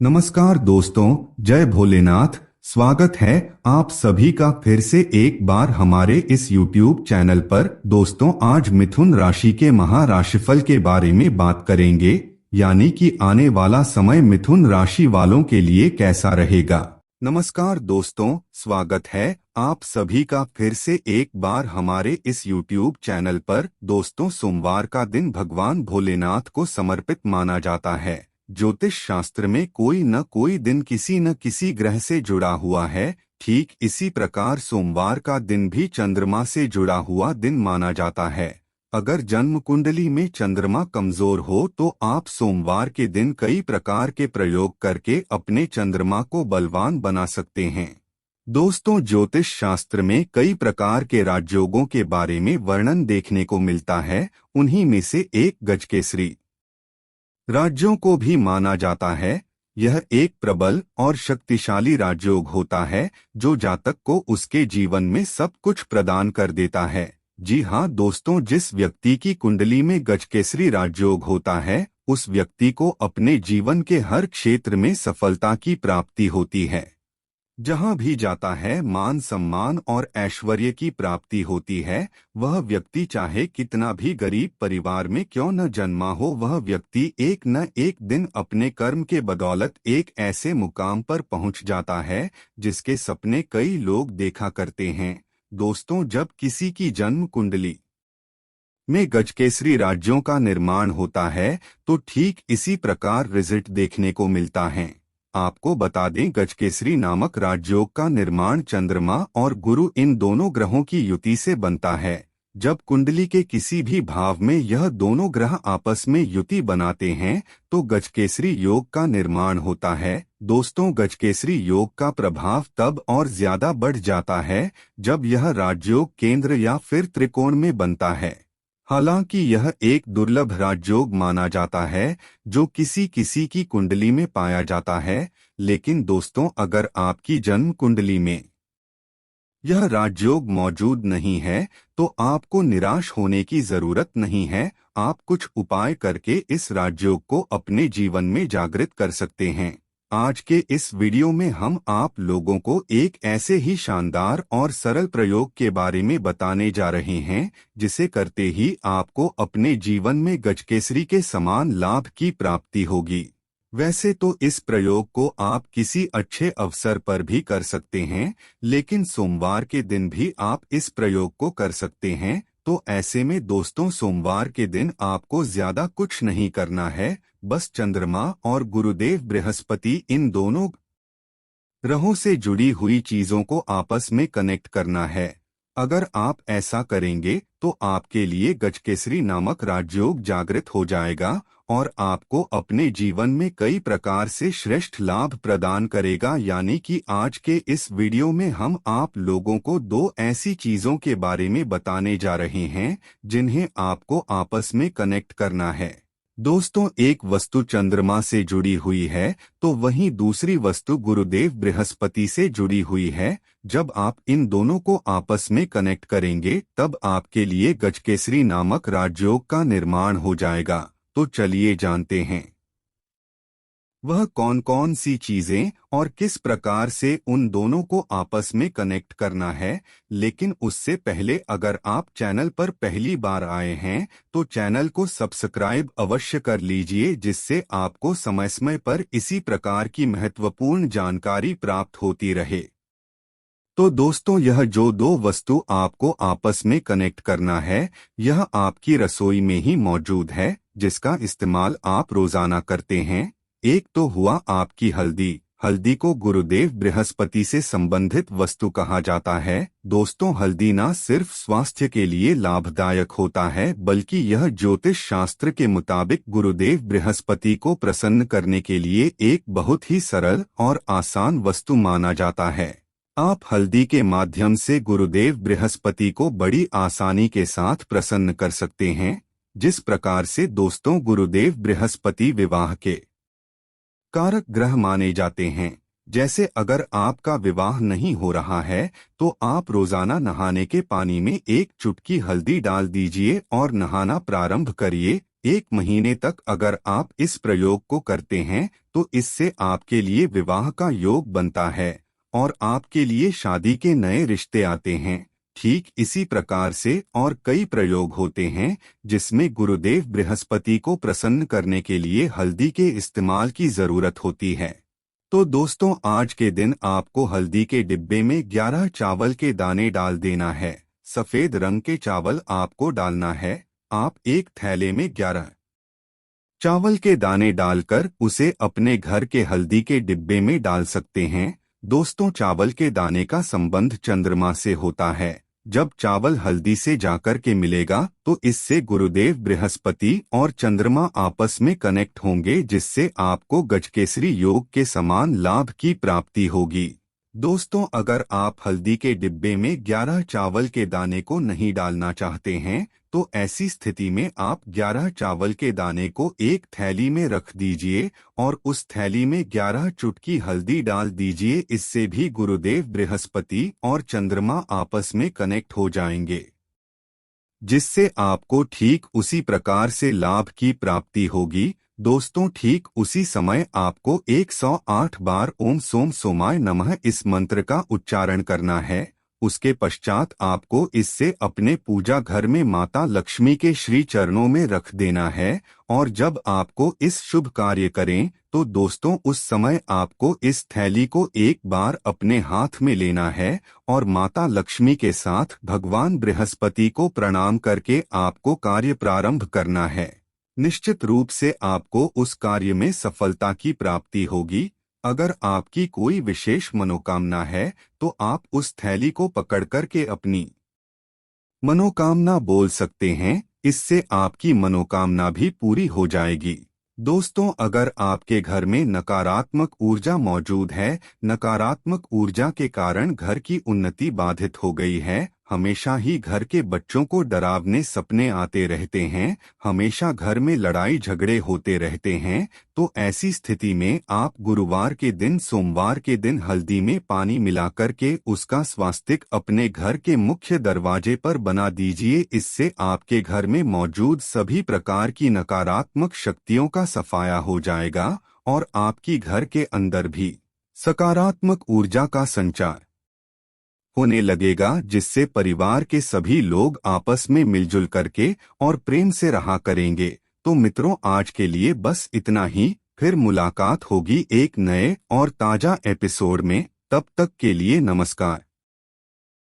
नमस्कार दोस्तों, जय भोलेनाथ। स्वागत है आप सभी का फिर से एक बार हमारे इस YouTube चैनल पर। दोस्तों, आज मिथुन राशि के महाराशिफल के बारे में बात करेंगे, यानी कि आने वाला समय मिथुन राशि वालों के लिए कैसा रहेगा। नमस्कार दोस्तों, स्वागत है आप सभी का फिर से एक बार हमारे इस YouTube चैनल पर। दोस्तों, सोमवार का दिन भगवान भोलेनाथ को समर्पित माना जाता है। ज्योतिष शास्त्र में कोई न कोई दिन किसी न किसी ग्रह से जुड़ा हुआ है। ठीक इसी प्रकार सोमवार का दिन भी चंद्रमा से जुड़ा हुआ दिन माना जाता है। अगर जन्म कुंडली में चंद्रमा कमजोर हो तो आप सोमवार के दिन कई प्रकार के प्रयोग करके अपने चंद्रमा को बलवान बना सकते हैं। दोस्तों, ज्योतिष शास्त्र में कई प्रकार के राजयोगों के बारे में वर्णन देखने को मिलता है। उन्हीं में से एक गजकेसरी राज्यों को भी माना जाता है। यह एक प्रबल और शक्तिशाली राजयोग होता है जो जातक को उसके जीवन में सब कुछ प्रदान कर देता है। जी हाँ दोस्तों, जिस व्यक्ति की कुंडली में गजकेसरी राजयोग होता है उस व्यक्ति को अपने जीवन के हर क्षेत्र में सफलता की प्राप्ति होती है। जहाँ भी जाता है मान सम्मान और ऐश्वर्य की प्राप्ति होती है। वह व्यक्ति चाहे कितना भी गरीब परिवार में क्यों न जन्मा हो, वह व्यक्ति एक न एक दिन अपने कर्म के बदौलत एक ऐसे मुकाम पर पहुँच जाता है जिसके सपने कई लोग देखा करते हैं। दोस्तों, जब किसी की जन्म कुंडली में गजकेसरी राज्यों का निर्माण होता है तो ठीक इसी प्रकार रिजल्ट देखने को मिलता है। आपको बता दें, गजकेसरी नामक राजयोग का निर्माण चंद्रमा और गुरु इन दोनों ग्रहों की युति से बनता है। जब कुंडली के किसी भी भाव में यह दोनों ग्रह आपस में युति बनाते हैं तो गजकेसरी योग का निर्माण होता है। दोस्तों, गजकेसरी योग का प्रभाव तब और ज्यादा बढ़ जाता है जब यह राजयोग केंद्र या फिर त्रिकोण में बनता है। हालांकि यह एक दुर्लभ राजयोग माना जाता है जो किसी किसी की कुंडली में पाया जाता है। लेकिन दोस्तों, अगर आपकी जन्म कुंडली में यह राजयोग मौजूद नहीं है तो आपको निराश होने की जरूरत नहीं है। आप कुछ उपाय करके इस राजयोग को अपने जीवन में जागृत कर सकते हैं। आज के इस वीडियो में हम आप लोगों को एक ऐसे ही शानदार और सरल प्रयोग के बारे में बताने जा रहे हैं जिसे करते ही आपको अपने जीवन में गजकेसरी के समान लाभ की प्राप्ति होगी। वैसे तो इस प्रयोग को आप किसी अच्छे अवसर पर भी कर सकते हैं, लेकिन सोमवार के दिन भी आप इस प्रयोग को कर सकते हैं। तो ऐसे में दोस्तों, सोमवार के दिन आपको ज्यादा कुछ नहीं करना है, बस चंद्रमा और गुरुदेव बृहस्पति इन दोनों ग्रहों से जुड़ी हुई चीजों को आपस में कनेक्ट करना है। अगर आप ऐसा करेंगे तो आपके लिए गजकेसरी नामक राजयोग जागृत हो जाएगा और आपको अपने जीवन में कई प्रकार से श्रेष्ठ लाभ प्रदान करेगा। यानी कि आज के इस वीडियो में हम आप लोगों को दो ऐसी चीजों के बारे में बताने जा रहे हैं जिन्हें आपको आपस में कनेक्ट करना है। दोस्तों, एक वस्तु चंद्रमा से जुड़ी हुई है तो वहीं दूसरी वस्तु गुरुदेव बृहस्पति से जुड़ी हुई है। जब आप इन दोनों को आपस में कनेक्ट करेंगे तब आपके लिए गजकेसरी नामक राजयोग का निर्माण हो जाएगा। तो चलिए जानते हैं वह कौन कौन सी चीजें और किस प्रकार से उन दोनों को आपस में कनेक्ट करना है। लेकिन उससे पहले अगर आप चैनल पर पहली बार आए हैं तो चैनल को सब्सक्राइब अवश्य कर लीजिए, जिससे आपको समय समय पर इसी प्रकार की महत्वपूर्ण जानकारी प्राप्त होती रहे। तो दोस्तों, यह जो दो वस्तु आपको आपस में कनेक्ट करना है यह आपकी रसोई में ही मौजूद है, जिसका इस्तेमाल आप रोजाना करते हैं। एक तो हुआ आपकी हल्दी। हल्दी को गुरुदेव बृहस्पति से संबंधित वस्तु कहा जाता है। दोस्तों, हल्दी न सिर्फ स्वास्थ्य के लिए लाभदायक होता है बल्कि यह ज्योतिष शास्त्र के मुताबिक गुरुदेव बृहस्पति को प्रसन्न करने के लिए एक बहुत ही सरल और आसान वस्तु माना जाता है। आप हल्दी के माध्यम से गुरुदेव बृहस्पति को बड़ी आसानी के साथ प्रसन्न कर सकते हैं। जिस प्रकार से दोस्तों गुरुदेव बृहस्पति विवाह के कारक ग्रह माने जाते हैं। जैसे अगर आपका विवाह नहीं हो रहा है तो आप रोजाना नहाने के पानी में एक चुटकी हल्दी डाल दीजिए और नहाना प्रारंभ करिए। 1 महीने तक अगर आप इस प्रयोग को करते हैं तो इससे आपके लिए विवाह का योग बनता है और आपके लिए शादी के नए रिश्ते आते हैं। ठीक इसी प्रकार से और कई प्रयोग होते हैं जिसमें गुरुदेव बृहस्पति को प्रसन्न करने के लिए हल्दी के इस्तेमाल की जरूरत होती है। तो दोस्तों, आज के दिन आपको हल्दी के डिब्बे में 11 चावल के दाने डाल देना है। सफेद रंग के चावल आपको डालना है। आप एक थैले में 11 चावल के दाने डालकर उसे अपने घर के हल्दी के डिब्बे में डाल सकते हैं। दोस्तों, चावल के दाने का संबंध चंद्रमा से होता है। जब चावल हल्दी से जाकर के मिलेगा तो इससे गुरुदेव बृहस्पति और चंद्रमा आपस में कनेक्ट होंगे, जिससे आपको गजकेसरी योग के समान लाभ की प्राप्ति होगी। दोस्तों, अगर आप हल्दी के डिब्बे में 11 चावल के दाने को नहीं डालना चाहते हैं तो ऐसी स्थिति में आप 11 चावल के दाने को एक थैली में रख दीजिए और उस थैली में 11 चुटकी हल्दी डाल दीजिए। इससे भी गुरुदेव बृहस्पति और चंद्रमा आपस में कनेक्ट हो जाएंगे, जिससे आपको ठीक उसी प्रकार से लाभ की प्राप्ति होगी। दोस्तों, ठीक उसी समय आपको 108 बार ओम सोम सोमाय नमः इस मंत्र का उच्चारण करना है। उसके पश्चात आपको इससे अपने पूजा घर में माता लक्ष्मी के श्री चरणों में रख देना है और जब आपको इस शुभ कार्य करें तो दोस्तों, उस समय आपको इस थैली को एक बार अपने हाथ में लेना है और माता लक्ष्मी के साथ भगवान बृहस्पति को प्रणाम करके आपको कार्य प्रारंभ करना है। निश्चित रूप से आपको उस कार्य में सफलता की प्राप्ति होगी। अगर आपकी कोई विशेष मनोकामना है तो आप उस थैली को पकड़कर के अपनी मनोकामना बोल सकते हैं। इससे आपकी मनोकामना भी पूरी हो जाएगी। दोस्तों, अगर आपके घर में नकारात्मक ऊर्जा मौजूद है, नकारात्मक ऊर्जा के कारण घर की उन्नति बाधित हो गई है, हमेशा ही घर के बच्चों को डरावने सपने आते रहते हैं, हमेशा घर में लड़ाई झगड़े होते रहते हैं, तो ऐसी स्थिति में आप गुरुवार के दिन, सोमवार के दिन हल्दी में पानी मिलाकर के उसका स्वास्तिक अपने घर के मुख्य दरवाजे पर बना दीजिए। इससे आपके घर में मौजूद सभी प्रकार की नकारात्मक शक्तियों का सफाया हो जाएगा और आपकी घर के अंदर भी सकारात्मक ऊर्जा का संचार होने लगेगा, जिससे परिवार के सभी लोग आपस में मिलजुल करके और प्रेम से रहा करेंगे। तो मित्रों, आज के लिए बस इतना ही। फिर मुलाकात होगी एक नए और ताजा एपिसोड में। तब तक के लिए नमस्कार।